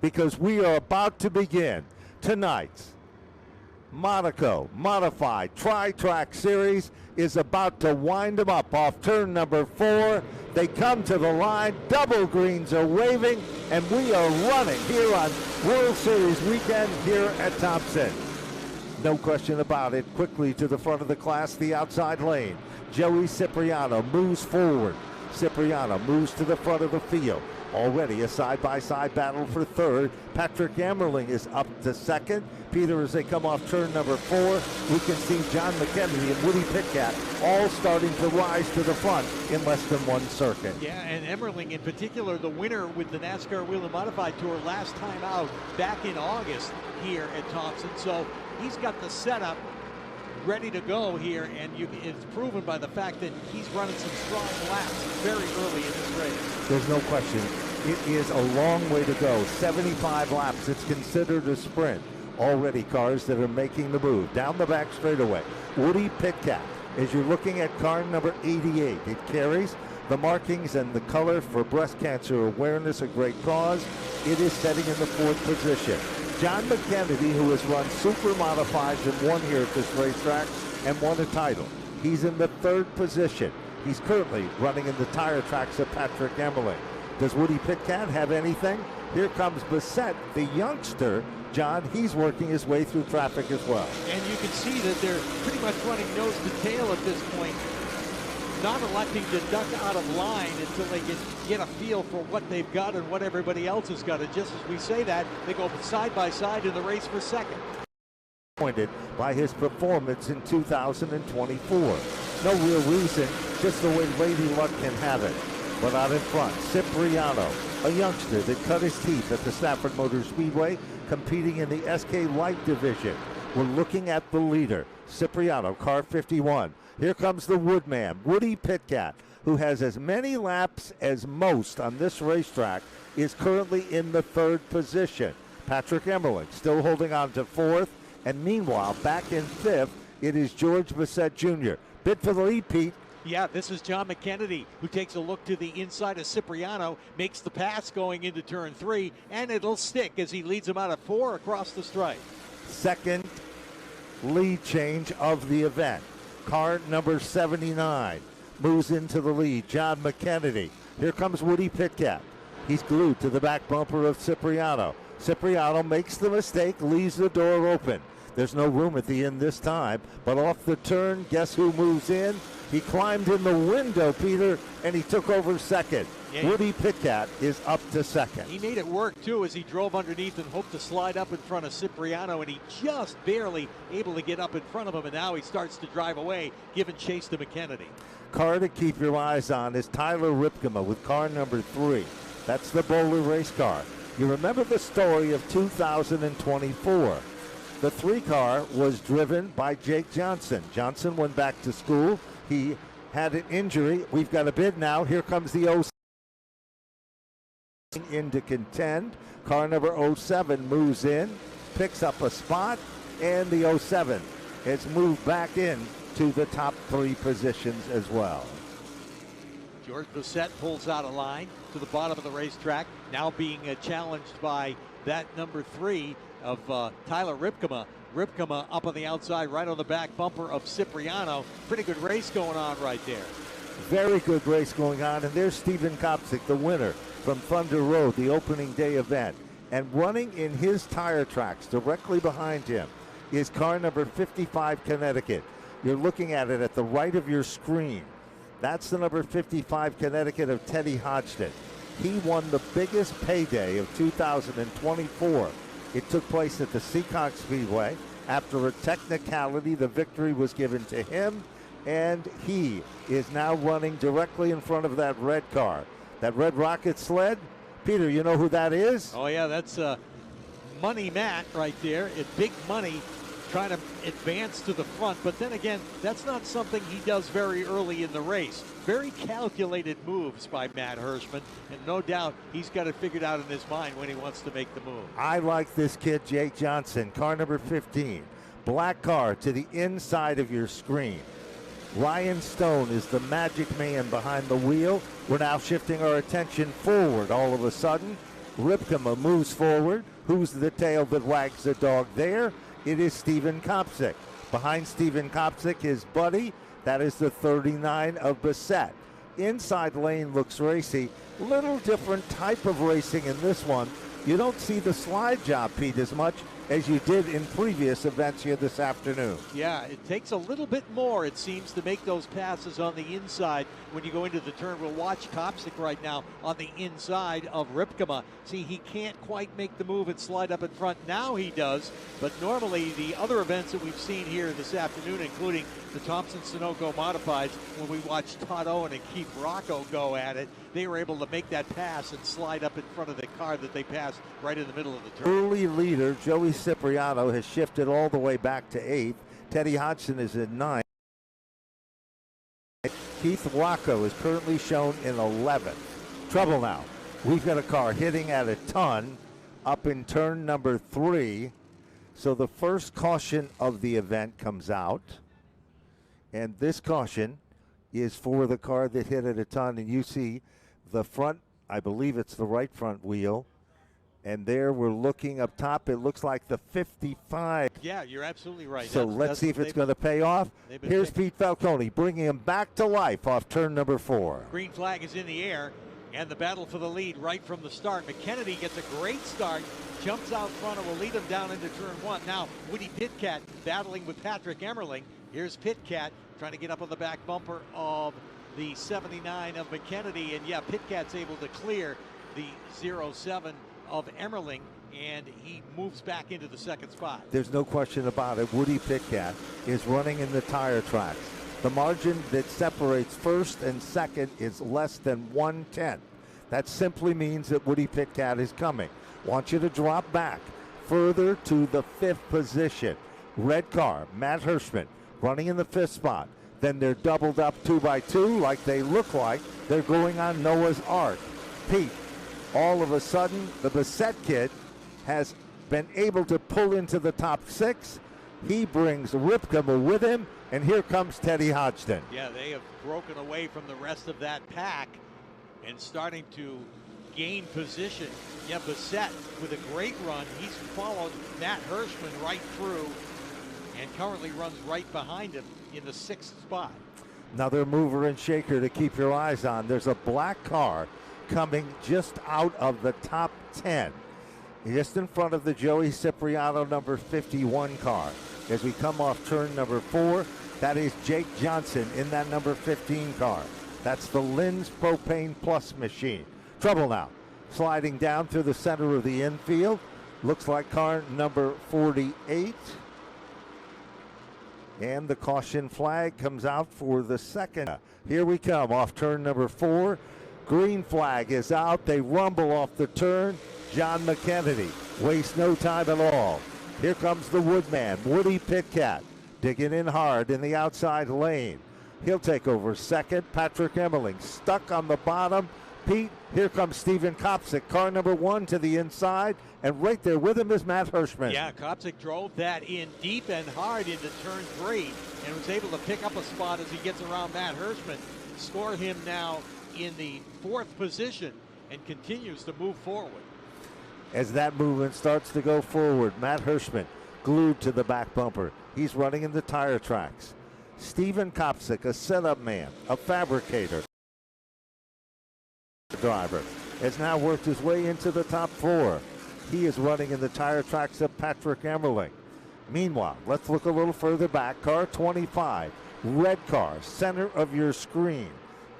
because we are about to begin tonight's Monaco Modified Tri-Track Series is about to wind them up off turn number 4. They come to the line, double greens are waving, and we are running here on World Series weekend here at Thompson. No question about it. Quickly to the front of the class, the outside lane. Joey Cipriano moves forward. Cipriano moves to the front of the field. Already a side-by-side battle for third. Patrick Ammerling is up to second. Peter, as they come off turn number 4, we can see Jon McKennedy and Woody Pitkat all starting to rise to the front in less than one circuit. Yeah, and Ammerling in particular, the winner with the NASCAR Wheel and Modified Tour last time out back in August here at Thompson. So he's got the setup ready to go here, and it's proven by the fact that he's running some strong laps very early in this race. There's no question. It is a long way to go. 75 laps. It's considered a sprint. Already cars that are making the move. Down the back straightaway. Woody Pitkat, as you're looking at car number 88. It carries the markings and the color for breast cancer awareness, a great cause. It is setting in the 4th position. Jon McKennedy, who has run super modifieds and won here at this racetrack and won a title. He's in the 3rd position. He's currently running in the tire tracks of Patrick Ammerling. Does Woody Pitkat have anything? Here comes Bissett, the youngster. John, he's working his way through traffic as well. And you can see that they're pretty much running nose to tail at this point, not electing to duck out of line until they can get a feel for what they've got and what everybody else has got. And just as we say that, they go side by side in the race for second. Pointed by his performance in 2024. No real reason, just the way Lady Luck can have it. But out in front, Cipriano, a youngster that cut his teeth at the Stafford Motor Speedway, competing in the SK Light division. We're looking at the leader, Cipriano, car 51. Here comes the Woodman, Woody Pitkat, who has as many laps as most on this racetrack, is currently in the 3rd position. Patrick Ammerling still holding on to 4th, and meanwhile, back in 5th, it is George Bissett Jr. Bid for the lead, Pete. Yeah, this is Jon McKennedy, who takes a look to the inside of Cipriano, makes the pass going into turn 3, and it'll stick as he leads him out of 4 across the stripe. Second lead change of the event. Car number 79 moves into the lead. Jon McKennedy. Here comes Woody Pitkat. He's glued to the back bumper of Cipriano. Cipriano makes the mistake, leaves the door open. There's no room at the end this time, but off the turn, guess who moves in? He climbed in the window, Peter, and he took over second. Yeah. Woody Pitkat is up to second. He made it work, too, as he drove underneath and hoped to slide up in front of Cipriano, and he just barely able to get up in front of him, and now he starts to drive away, giving chase to McKennedy. Car to keep your eyes on is Tyler Ripkema with car number 3. That's the Bowler race car. You remember the story of 2024. The 3 car was driven by Jake Johnson. Johnson went back to school. He had an injury. We've got a bid now. Here comes the 07 into contend. Car number 07 moves in, picks up a spot, and the 07 has moved back in to the top 3 positions as well. George Bissett pulls out a line to the bottom of the racetrack, now being challenged by that number 3 of Tyler Ripkema. Ripkema up on the outside, right on the back bumper of Cipriano. Pretty good race going on right there. Very good race going on, and there's Stephen Kopsick, the winner from Thunder Road, the opening day event. And running in his tire tracks directly behind him is car number 55 Connecticut. You're looking at it at the right of your screen. That's the number 55 Connecticut of Teddy Hodgson. He won the biggest payday of 2024. It took place at the Seekonk Speedway. After a technicality, the victory was given to him, and he is now running directly in front of that red car. That red rocket sled, Peter, you know who that is? Oh, yeah, that's Money Matt right there. It's big money trying to advance to the front, but then again, that's not something he does very early in the race. Very calculated moves by Matt Hirschman, and no doubt he's got it figured out in his mind when he wants to make the move. I like this kid, Jake Johnson, car number 15. Black car to the inside of your screen. Ryan Stone is the magic man behind the wheel. We're now shifting our attention forward all of a sudden. Ripkema moves forward. Who's the tail that wags the dog there? It is Steven Kopsik. Behind Steven Kopsik, his buddy, that is the 39 of Bassett. Inside lane looks racy. Little different type of racing in this one. You don't see the slide job, Pete, as much as you did in previous events here this afternoon. Yeah, it takes a little bit more, it seems, to make those passes on the inside when you go into the turn. We'll watch Kopsik right now on the inside of Ripkema. See, he can't quite make the move and slide up in front. Now he does, but normally the other events that we've seen here this afternoon, including the Thompson Sunoco Modifieds, when we watched Todd Owen and Keith Rocco go at it, they were able to make that pass and slide up in front of the car that they passed right in the middle of the turn. Early leader Joey Cipriano has shifted all the way back to 8th. Teddy Hodgson is in 9th. Keith Rocco is currently shown in 11th. Trouble now. We've got a car hitting at a ton up in turn number 3. So the first caution of the event comes out. And this caution is for the car that hit at a ton. And you see the front, I believe it's the right front wheel. And there we're looking up top. It looks like the 55. Yeah, you're absolutely right. So let's see if it's going to pay off. Here's Pete Falcone bringing him back to life off turn number 4. Green flag is in the air, and the battle for the lead right from the start. McKennedy gets a great start, jumps out front, and will lead him down into turn 1. Now, Woody Pitkat battling with Patrick Emmerling. Here's Pitkat trying to get up on the back bumper of the 79 of McKennedy. And yeah, Pitkat's able to clear the 07 of Emmerling, and he moves back into the second spot. There's no question about it. Woody Pitkat is running in the tire tracks. The margin that separates first and second is less than 1/10. That simply means that Woody Pitkat is coming. Want you to drop back further to the 5th position. Red car, Matt Hirschman, running in the 5th spot. Then they're doubled up 2 by 2 like they look like they're going on Noah's Ark. Pete, all of a sudden, the Bassett kid has been able to pull into the top 6. He brings Ripkema with him, and here comes Teddy Hodgson. Yeah, they have broken away from the rest of that pack and starting to gain position. Yeah, Bassett with a great run. He's followed Matt Hirschman right through and currently runs right behind him in the 6th spot. Another mover and shaker to keep your eyes on. There's a black car coming just out of the top 10, just in front of the Joey Cipriano number 51 car. As we come off turn number 4, that is Jake Johnson in that number 15 car. That's the Linz Propane Plus machine. Trouble now. Sliding down through the center of the infield. Looks like car number 48. And the caution flag comes out for the second. Here we come off turn number 4. Green flag is out. They rumble off the turn. Jon McKennedy wastes no time at all. Here comes the Woodman, Woody Pitkat, digging in hard in the outside lane. He'll take over second. Patrick Emmerling stuck on the bottom. Pete, here comes Steven Kopsik, car number 1 to the inside, and right there with him is Matt Hirschman. Yeah, Kopsik drove that in deep and hard into turn 3 and was able to pick up a spot as he gets around Matt Hirschman. Score him now in the 4th position and continues to move forward. As that movement starts to go forward, Matt Hirschman glued to the back bumper. He's running in the tire tracks. Steven Kopsik, a setup man, a fabricator driver, has now worked his way into the top 4. He is running in the tire tracks of Patrick Emmerling. Meanwhile, let's look a little further back. Car 25, red car, center of your screen.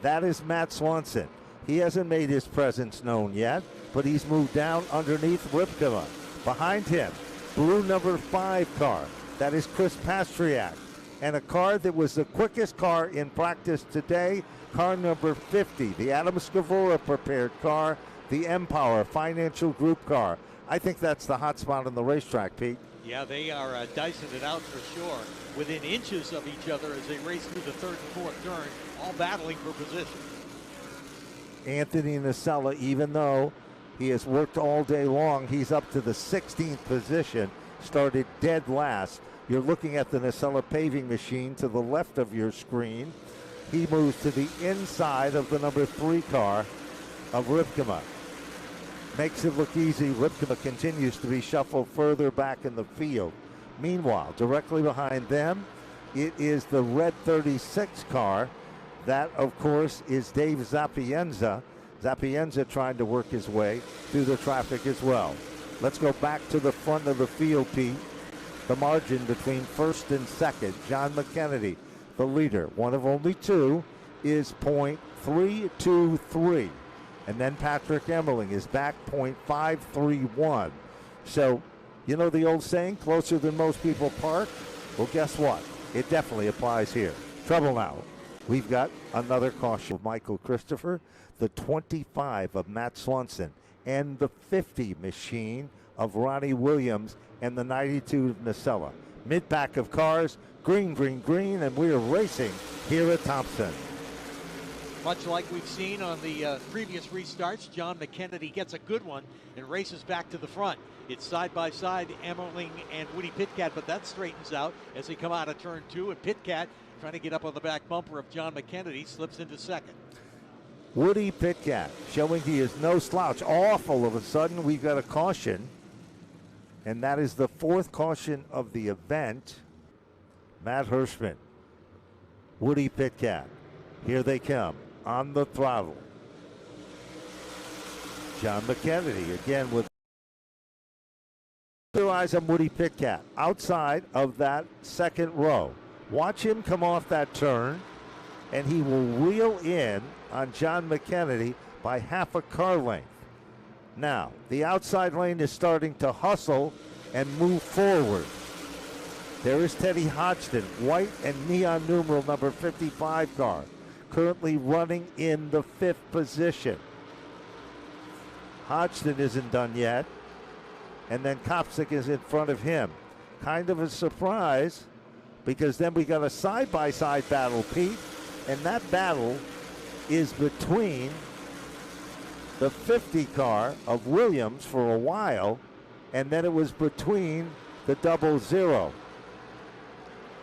That is Matt Swanson. He hasn't made his presence known yet, but he's moved down underneath Ripkema. Behind him, blue number 5 car. That is Chris Pastriak. And a car that was the quickest car in practice today, car number 50, the Adam Scavora prepared car, the Empower Financial Group car. I think that's the hot spot on the racetrack, Pete. Yeah, they are dicing it out for sure, within inches of each other as they race through the 3rd and 4th turn, all battling for position. Anthony Nacella, even though he has worked all day long, he's up to the 16th position, started dead last. You're looking at the Nacella paving machine to the left of your screen. He moves to the inside of the number 3 car of Ripkema. makes it look easy. Lipka continues to be shuffled further back in the field. Meanwhile, directly behind them, it is the red 36 car. That, of course, is Dave Zapienza. Zapienza trying to work his way through the traffic as well. Let's go back to the front of the field, Pete. The margin between first and second, Jon McKennedy, the leader, one of only two, is .323. And then Patrick Emmerling is back .531. So, you know the old saying, closer than most people park? Well, guess what? It definitely applies here. Trouble now. We've got another caution of Michael Christopher, the 25 of Matt Swanson, and the 50 machine of Ronnie Williams, and the 92 of Nacella. Mid-pack of cars, green, green, green, and we are racing here at Thompson. Much like we've seen on the previous restarts, Jon McKennedy gets a good one and races back to the front. It's side by side, Emmerling and Woody Pitkat, but that straightens out as they come out of turn 2, and Pitkat, trying to get up on the back bumper of Jon McKennedy, slips into second. Woody Pitkat showing he is no slouch. All of a sudden, we've got a caution, and that is the fourth caution of the event. Matt Hirschman, Woody Pitkat, here they come on the throttle. Jon McKennedy again with your eyes on Woody Pitkat outside of that second row. Watch him come off that turn, and he will reel in on Jon McKennedy by half a car length. Now, the outside lane is starting to hustle and move forward. There is Teddy Hodgson, white and neon numeral number 55 car, currently running in the 5th position. Hodgson isn't done yet, and then Kopsik is in front of him. Kind of a surprise, because then we got a side-by-side battle, Pete, and that battle is between the 50 car of Williams for a while, and then it was between the 00.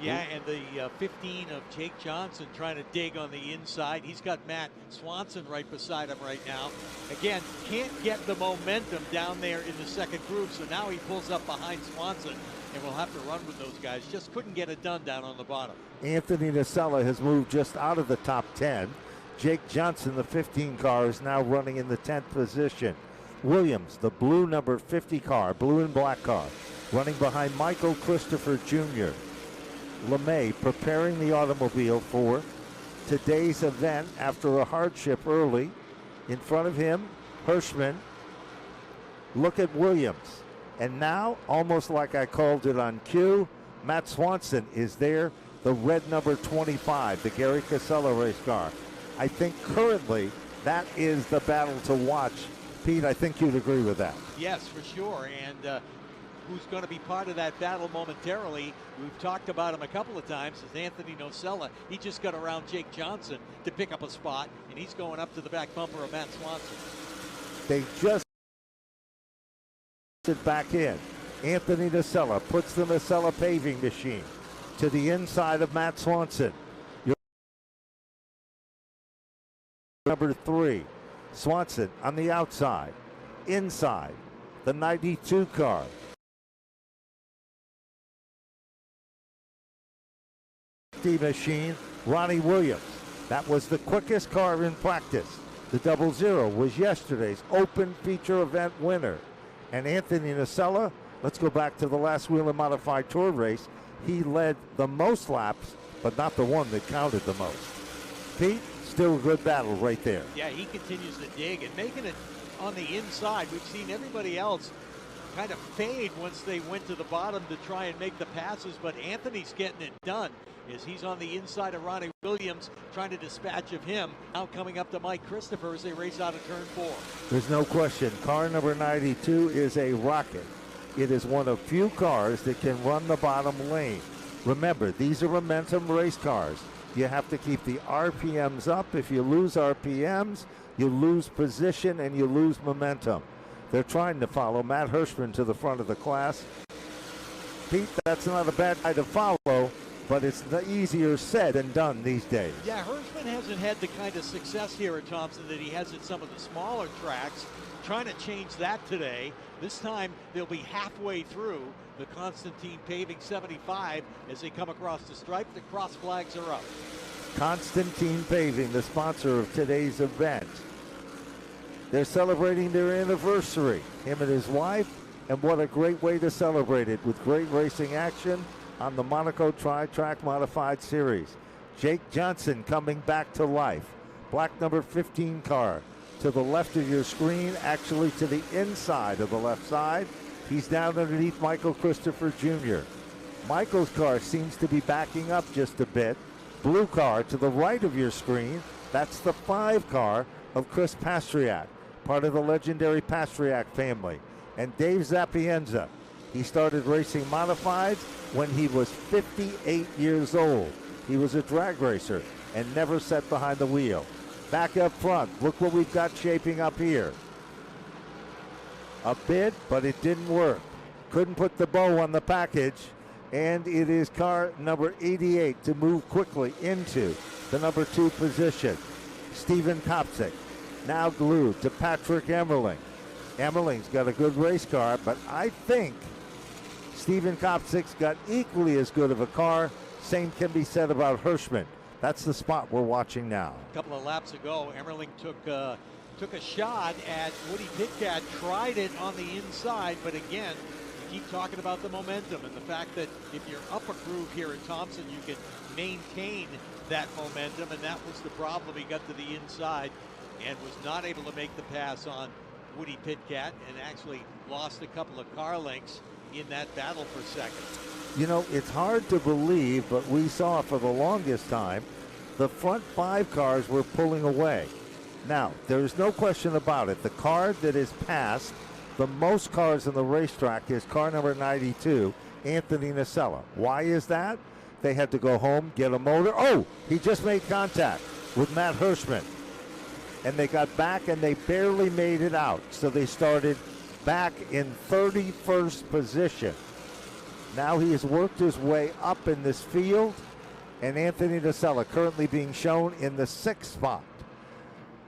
Yeah, and the 15 of Jake Johnson trying to dig on the inside. He's got Matt Swanson right beside him right now. Again, can't get the momentum down there in the second group, so now he pulls up behind Swanson, and we'll have to run with those guys. Just couldn't get it done down on the bottom. Anthony Nacella has moved just out of the top 10. Jake Johnson, the 15 car, is now running in the 10th position. Williams, the blue number 50 car, blue and black car, running behind Michael Christopher Jr. LeMay preparing the automobile for today's event after a hardship early. In front of him, Hirschman. Look at Williams. And now, almost like I called it on cue, Matt Swanson is there, the red number 25, the Gary Casella race car. I think currently that is the battle to watch. Pete, I think you'd agree with that. Yes, for sure. And who's going to be part of that battle momentarily? We've talked about him a couple of times. Is Anthony Nocella. He just got around Jake Johnson to pick up a spot, and he's going up to the back bumper of Matt Swanson. They just back in. Anthony Nocella puts the Nocella paving machine to the inside of Matt Swanson. Number 3, Swanson on the outside. Inside, the 92 car. Machine, Ronnie Williams. That was the quickest car in practice. The 00 was yesterday's open feature event winner. And Anthony Nocella, let's go back to the last Wheel and Modified Tour race. He led the most laps, but not the one that counted the most. Pete, still a good battle right there. Yeah, he continues to dig and making it on the inside. We've seen everybody else kind of fade once they went to the bottom to try and make the passes, but Anthony's getting it done as he's on the inside of Ronnie Williams, trying to dispatch of him. Now coming up to Mike Christopher as they race out of turn 4. There's no question. Car number 92 is a rocket. It is one of few cars that can run the bottom lane. Remember, these are momentum race cars. You have to keep the RPMs up. If you lose RPMs, you lose position and you lose momentum. They're trying to follow Matt Hirschman to the front of the class. Pete, that's not a bad guy to follow, but it's easier said than done these days. Yeah, Hirschman hasn't had the kind of success here at Thompson that he has at some of the smaller tracks. trying to change that today. This time they'll be halfway through the Constantine Paving 75 as they come across the stripe. The cross flags are up. Constantine Paving, the sponsor of today's event. They're celebrating their anniversary, him and his wife, and what a great way to celebrate it with great racing action on the Monaco Tri-Track Modified Series. Jake Johnson coming back to life. Black number 15 car to the left of your screen, actually to the inside of the left side. He's down underneath Michael Christopher Jr. Michael's car seems to be backing up just a bit. Blue car to the right of your screen, that's the 5 car of Chris Pastriak, part of the legendary Pastriak family. And Dave Zapienza, he started racing modifieds when he was 58 years old. He was a drag racer and never sat behind the wheel. Back up front, look what we've got shaping up here. A bid, but it didn't work. Couldn't put the bow on the package, and it is car number 88 to move quickly into the number 2 position. Stephen Kopsik now glued to Patrick Emmerling. Emmerling's got a good race car, but I think Stephen Kopsik's got equally as good of a car. Same can be said about Hirschman. That's the spot we're watching now. A couple of laps ago, Emmerling took a shot at Woody Pitcat, tried it on the inside, but again, you keep talking about the momentum and the fact that if you're up a groove here at Thompson, you can maintain that momentum, and that was the problem. He got to the inside and was not able to make the pass on Woody Pitcat and actually lost a couple of car lengths in that battle for second. You know, it's hard to believe, but we saw for the longest time the front 5 cars were pulling away. Now, there's no question about it. The car that is passed the most cars in the racetrack is car number 92, Anthony Nacella. Why is that? They had to go home, get a motor. Oh, he just made contact with Matt Hirschman. And they got back and they barely made it out. So they started back in 31st position. Now he has worked his way up in this field, and Anthony Nacella currently being shown in the 6th spot.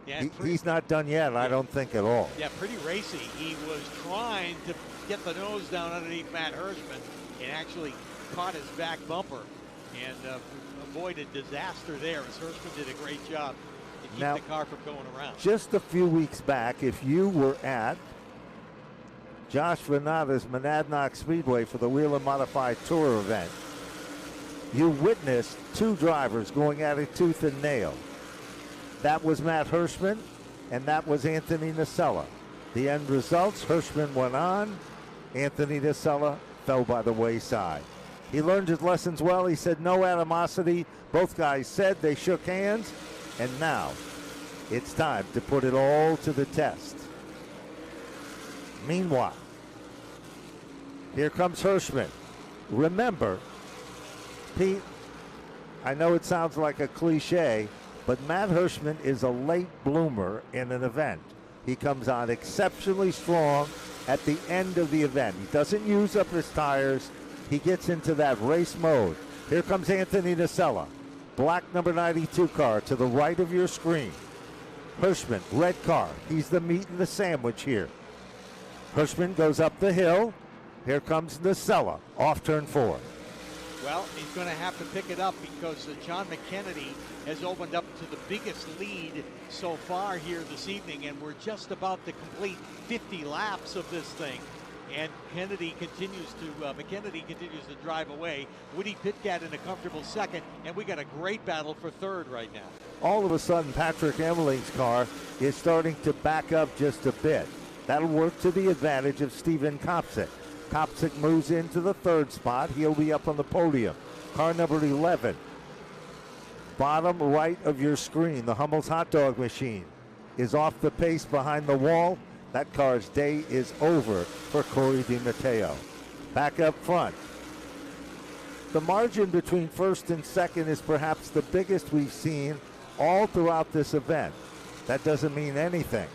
Yeah, he's not done yet, I don't think at all. Yeah, pretty racy. He was trying to get the nose down underneath Matt Hirschman and actually caught his back bumper and avoided disaster there as Hirschman did a great job to keep the car from going around. Just a few weeks back, if you were at Josh Venata's Monadnock Speedway for the Whelen Modified Tour event, you witnessed 2 drivers going at it tooth and nail. That was Matt Hirschman, and that was Anthony Nacella. The end results, Hirschman went on, Anthony Nacella fell by the wayside. He learned his lessons well. He said no animosity. Both guys said, they shook hands, and now it's time to put it all to the test. Meanwhile, here comes Hirschman. Remember, Pete, I know it sounds like a cliche, but Matt Hirschman is a late bloomer in an event. He comes on exceptionally strong at the end of the event. He doesn't use up his tires. He gets into that race mode. Here comes Anthony Nacella. Black number 92 car to the right of your screen. Hirschman, red car. He's the meat and the sandwich here. Hirschman goes up the hill. Here comes Nacella off turn 4. Well, he's going to have to pick it up because Jon McKennedy has opened up to the biggest lead so far here this evening, and we're just about to complete 50 laps of this thing. And McKennedy continues to drive away. Woody Pitcat in a comfortable second, and we got a great battle for third right now. All of a sudden, Patrick Emmerling's car is starting to back up just a bit. That'll work to the advantage of Stephen Kopsik. Kopsik moves into the 3rd spot. He'll be up on the podium. Car number 11. Bottom right of your screen, the Hummel's hot dog machine is off the pace behind the wall. That car's day is over for Corey DiMatteo. Back up front. The margin between 1st and 2nd is perhaps the biggest we've seen all throughout this event. That doesn't mean anything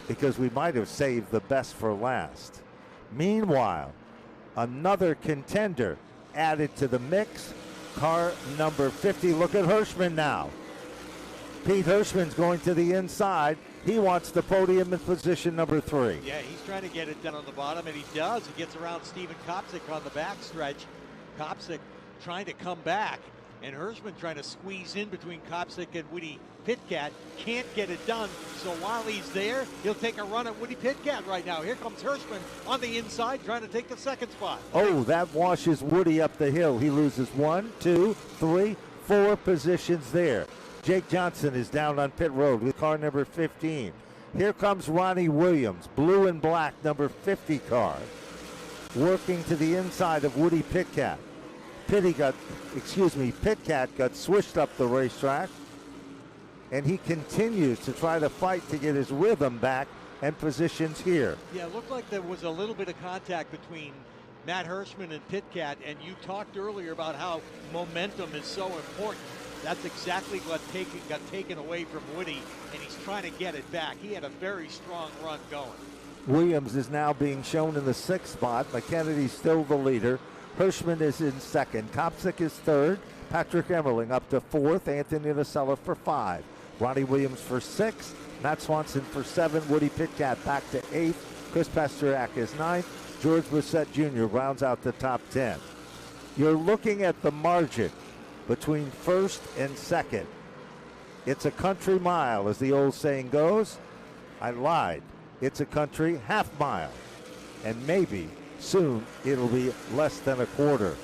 because we might have saved the best for last. Meanwhile, another contender added to the mix, car number 50. Look at Hirschman now. Pete Hirschman's going to the inside. He wants the podium in position number 3. Yeah, he's trying to get it done on the bottom, and he does. He gets around Steven Kopsik on the backstretch. Kopsik trying to come back, and Hirschman trying to squeeze in between Kopsik and Woody Pitkat. Can't get it done, so while he's there, he'll take a run at Woody Pitkat right now. Here comes Hirschman on the inside trying to take the second spot. Oh, that washes Woody up the hill. He loses 1, 2, 3, 4 positions there. Jake Johnson is down on pit road with car number 15. Here comes Ronnie Williams, blue and black, number 50 car, working to the inside of Woody Pitkat. Pitkat got swished up the racetrack, and he continues to try to fight to get his rhythm back and positions here. Yeah, it looked like there was a little bit of contact between Matt Hirschman and Pitkat, and you talked earlier about how momentum is so important. That's exactly what got taken away from Woody, and he's trying to get it back. He had a very strong run going. Williams is now being shown in the 6th spot. McKennedy's still the leader. Hirschman is in 2nd. Kopsik is 3rd. Patrick Emmerling up to 4th. Anthony Nocella for 5. Ronnie Williams for 6. Matt Swanson for 7. Woody Pitkat back to 8th. Chris Pasternak is 9th. George Brissett Jr. rounds out the top 10. You're looking at the margin between 1st and 2nd. It's a country mile, as the old saying goes. I lied. It's a country half mile. And maybe soon it'll be less than a quarter.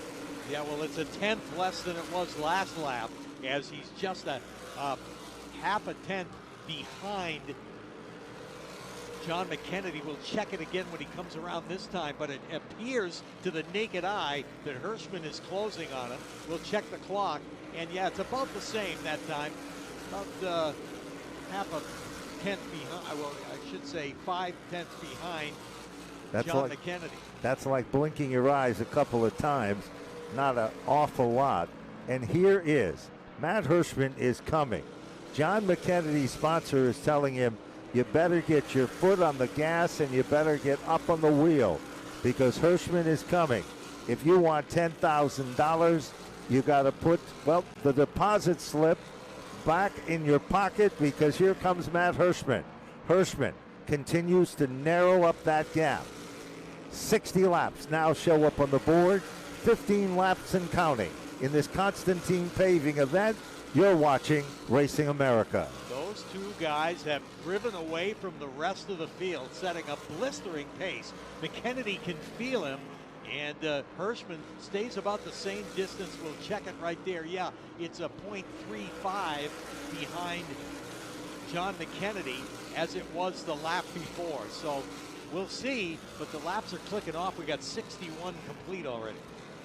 Yeah, well, it's a 10th less than it was last lap, as he's just a half a tenth behind Jon McKennedy. Will check it again when he comes around this time, but it appears to the naked eye that Hirschman is closing on him. We'll check the clock, and yeah, it's about the same that time. About half a tenth behind, well, I should say 5 tenths behind Jon McKennedy. That's like blinking your eyes a couple of times, not an awful lot. And here is, Matt Hirschman is coming. Jon McKennedy's sponsor is telling him, you better get your foot on the gas and you better get up on the wheel, because Hirschman is coming. If you want $10,000, you got to put, well, the deposit slip back in your pocket, because here comes Matt Hirschman. Hirschman continues to narrow up that gap. 60 laps now show up on the board, 15 laps and counting. In this Constantine Paving event, you're watching Racing America. Those two guys have driven away from the rest of the field, setting a blistering pace. McKennedy can feel him, and Hirschman stays about the same distance. We'll check it right there. Yeah, it's a .35 behind Jon McKennedy, as it was the lap before. So we'll see, but the laps are clicking off. We got 61 complete already.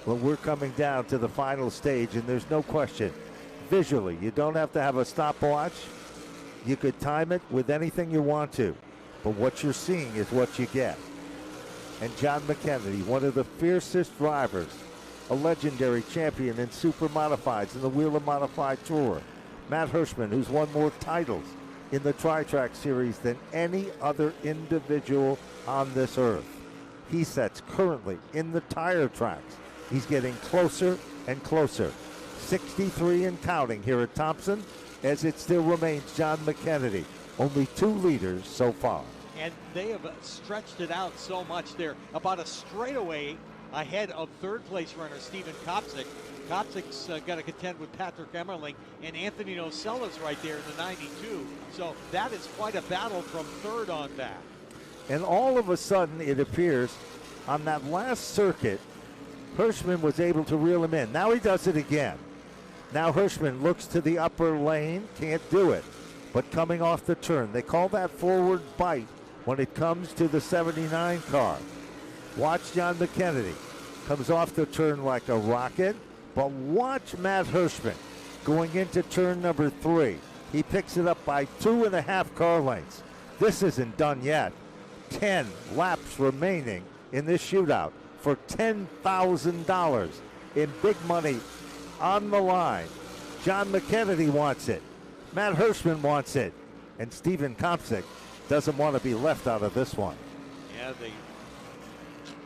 Well, we're coming down to the final stage, and there's no question. Visually, you don't have to have a stopwatch. You could time it with anything you want to, but what you're seeing is what you get. And Jon McKennedy, one of the fiercest drivers, a legendary champion in super modifieds in the Wheel of Modified Tour. Matt Hirschman, who's won more titles in the Tri-Track Series than any other individual on this earth. He sets currently in the tire tracks. He's getting closer and closer. 63 and counting here at Thompson, as it still remains Jon McKennedy. Only 2 leaders so far. And they have stretched it out so much. They're about a straightaway ahead of third place runner Steven Kopsik. Kopsik's got to contend with Patrick Emmerling, and Anthony Nocella's right there in the 92. So that is quite a battle from third on back. And all of a sudden, it appears on that last circuit, Hirschman was able to reel him in. Now he does it again. Now Hirschman looks to the upper lane, can't do it. But coming off the turn, they call that forward bite when it comes to the 79 car. Watch Jon McKennedy. Comes off the turn like a rocket, but watch Matt Hirschman going into turn number 3. He picks it up by 2.5 car lengths. This isn't done yet. 10 laps remaining in this shootout for $10,000 in big money on the line. Jon McKennedy wants it. Matt Hirschman wants it. And Steven Kopsik doesn't want to be left out of this one. Yeah, they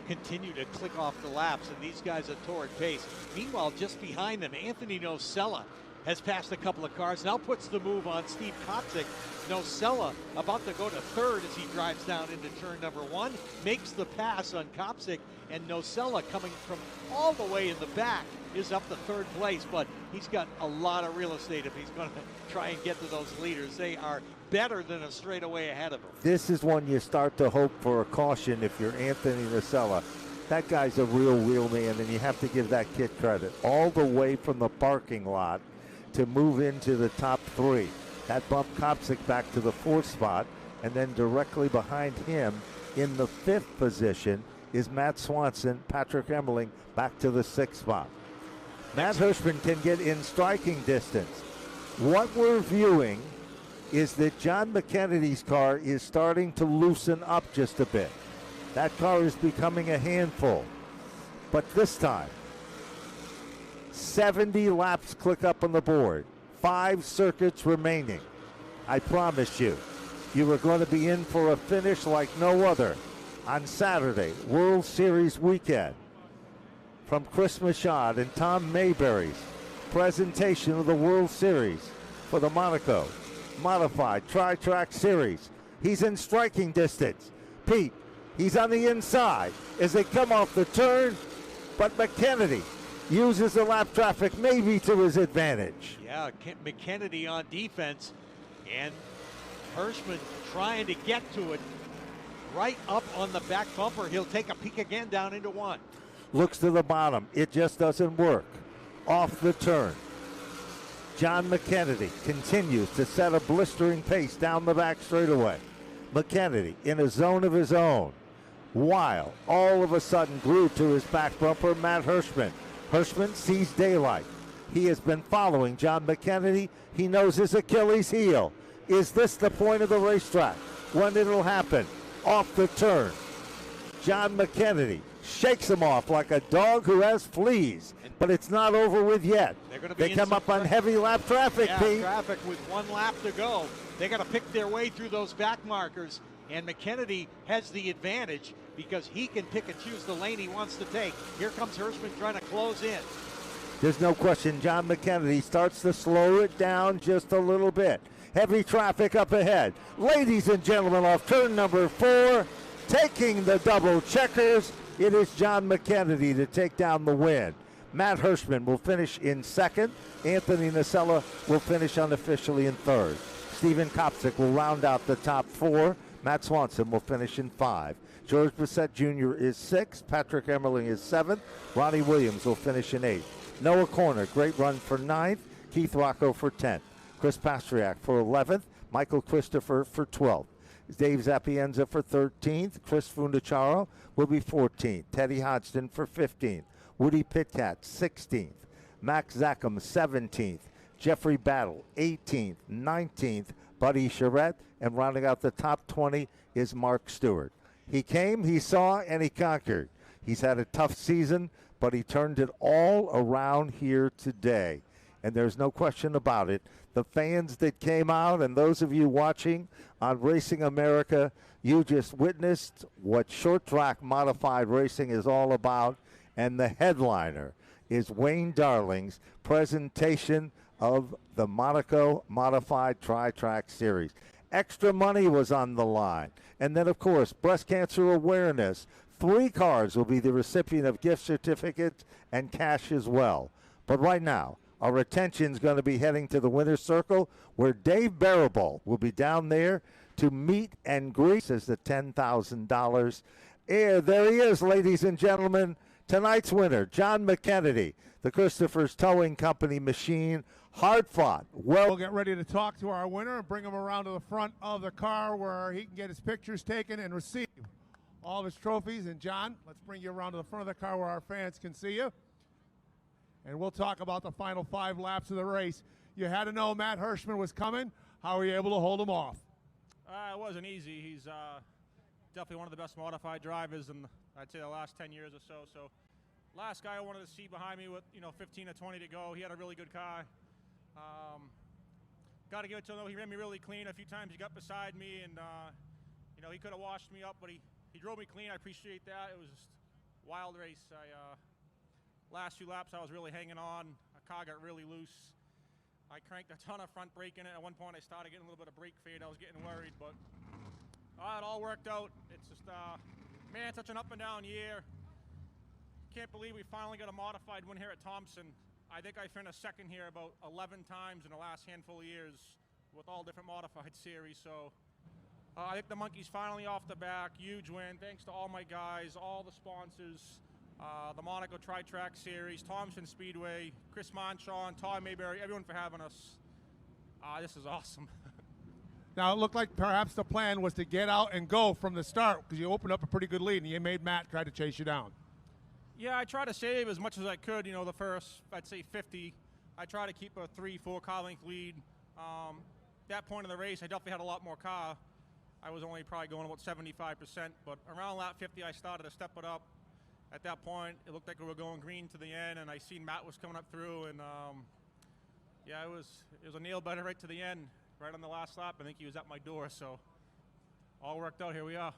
continue to click off the laps, and these guys at torrid pace. Meanwhile, just behind them, Anthony Nocella has passed a couple of cars. Now puts the move on Steve Kopczyk. Nocella about to go to third as he drives down into turn number 1. Makes the pass on Kopczyk, and Nocella, coming from all the way in the back, is up to third place, but he's got a lot of real estate if he's going to try and get to those leaders. They are better than a straightaway ahead of him. This is when you start to hope for a caution if you're Anthony Nocella. That guy's a real wheelman, and you have to give that kid credit. All the way from the parking lot to move into the top 3. That bumped Kopczyk back to the 4th spot, and then directly behind him in the 5th position is Matt Swanson, Patrick Emmerling back to the 6th spot. Matt Hirschman can get in striking distance. What we're viewing is that Jon McKennedy's car is starting to loosen up just a bit. That car is becoming a handful. But this time, 70 laps click up on the board. 5 circuits remaining. I promise you, you are going to be in for a finish like no other on Saturday, World Series weekend. From Chris Machad and Tom Mayberry's presentation of the World Series for the Monaco Modified Tri-Track Series. He's in striking distance. Pete, he's on the inside as they come off the turn, but McKennedy uses the lap traffic maybe to his advantage. Yeah, McKennedy on defense, and Hirschman trying to get to it right up on the back bumper. He'll take a peek again down into 1. Looks to the bottom. It just doesn't work. Off the turn. Jon McKennedy continues to set a blistering pace down the back straightaway. McKennedy in a zone of his own, while all of a sudden glued to his back bumper, Matt Hirschman. Hirschman sees daylight. He has been following Jon McKennedy. He knows his Achilles heel. Is this the point of the racetrack when it'll happen? Off the turn. Jon McKennedy shakes him off like a dog who has fleas, but it's not over with yet. They come up on heavy lap traffic, Pete. Traffic with 1 lap to go. They got to pick their way through those back markers, and McKennedy has the advantage because he can pick and choose the lane he wants to take. Here comes Hirschman trying to close in. There's no question Jon McKennedy starts to slow it down just a little bit. Heavy traffic up ahead. Ladies and gentlemen, off turn number 4, taking the double checkers, it is Jon McKennedy to take down the win. Matt Hirschman will finish in 2nd. Anthony Nocella will finish unofficially in 3rd. Stephen Kopczyk will round out the top 4. Matt Swanson will finish in 5. George Brissett Jr. is 6th. Patrick Emmerling is 7th. Ronnie Williams will finish in 8th. Noah Corner, great run for 9th. Keith Rocco for 10th. Chris Pastriak for 11th. Michael Christopher for 12th. Dave Zapienza for 13th. Chris Fundacharo will be 14th. Teddy Hodgson for 15th. Woody Pitkat 16th. Max Zackham 17th. Jeffrey Battle 18th. 19th. Buddy Charette. And rounding out the top 20 is Mark Stewart. He came, he saw, and he conquered. He's had a tough season, but he turned it all around here today. And there's no question about it. The fans that came out and those of you watching on Racing America, you just witnessed what short track modified racing is all about. And the headliner is Wayne Darling's presentation of the Monaco Modified Tri-Track Series. Extra money was on the line. And then, of course, breast cancer awareness. 3 cars will be the recipient of gift certificates and cash as well. But right now, our attention's going to be heading to the winner's circle, where Dave Barabol will be down there to meet and greet as the $10,000. There he is, ladies and gentlemen. Tonight's winner, Jon McKennedy, the Christopher's Towing Company machine. Hard fought. We'll get ready to talk to our winner and bring him around to the front of the car where he can get his pictures taken and receive all of his trophies. And John, let's bring you around to the front of the car where our fans can see you. And we'll talk about the final 5 laps of the race. You had to know Matt Hirschman was coming. How were you able to hold him off? It wasn't easy. He's definitely one of the best modified drivers in, I'd say, the last 10 years or so. So last guy I wanted to see behind me with 15 or 20 to go. He had a really good car. Got to give it to him, though. He ran me really clean. A few times he got beside me, and he could have washed me up, but he drove me clean. I appreciate that. It was just a wild race. Last few laps I was really hanging on. A car got really loose. I cranked a ton of front brake in it. At one point, I started getting a little bit of brake fade. I was getting worried, but it all worked out. It's just, man, such an up and down year. Can't believe we finally got a modified win here at Thompson. I think I finished second here about 11 times in the last handful of years with all different modified series. So I think the monkey's finally off the back. Huge win. Thanks to all my guys, all the sponsors, the Monaco Tri-Track Series, Thompson Speedway, Chris Monchon, Todd Mayberry, everyone for having us. This is awesome. Now, it looked like perhaps the plan was to get out and go from the start because you opened up a pretty good lead and you made Matt try to chase you down. Yeah, I tried to save as much as I could. You know, the first, I'd say 50. I tried to keep a 3-4 car length lead. That point of the race, I definitely had a lot more car. I was only probably going about 75%, but around lap 50, I started to step it up. At that point, it looked like we were going green to the end, and I seen Matt was coming up through, and yeah, it was a nail biter right to the end, right on the last lap. I think he was at my door, so all worked out. Here we are.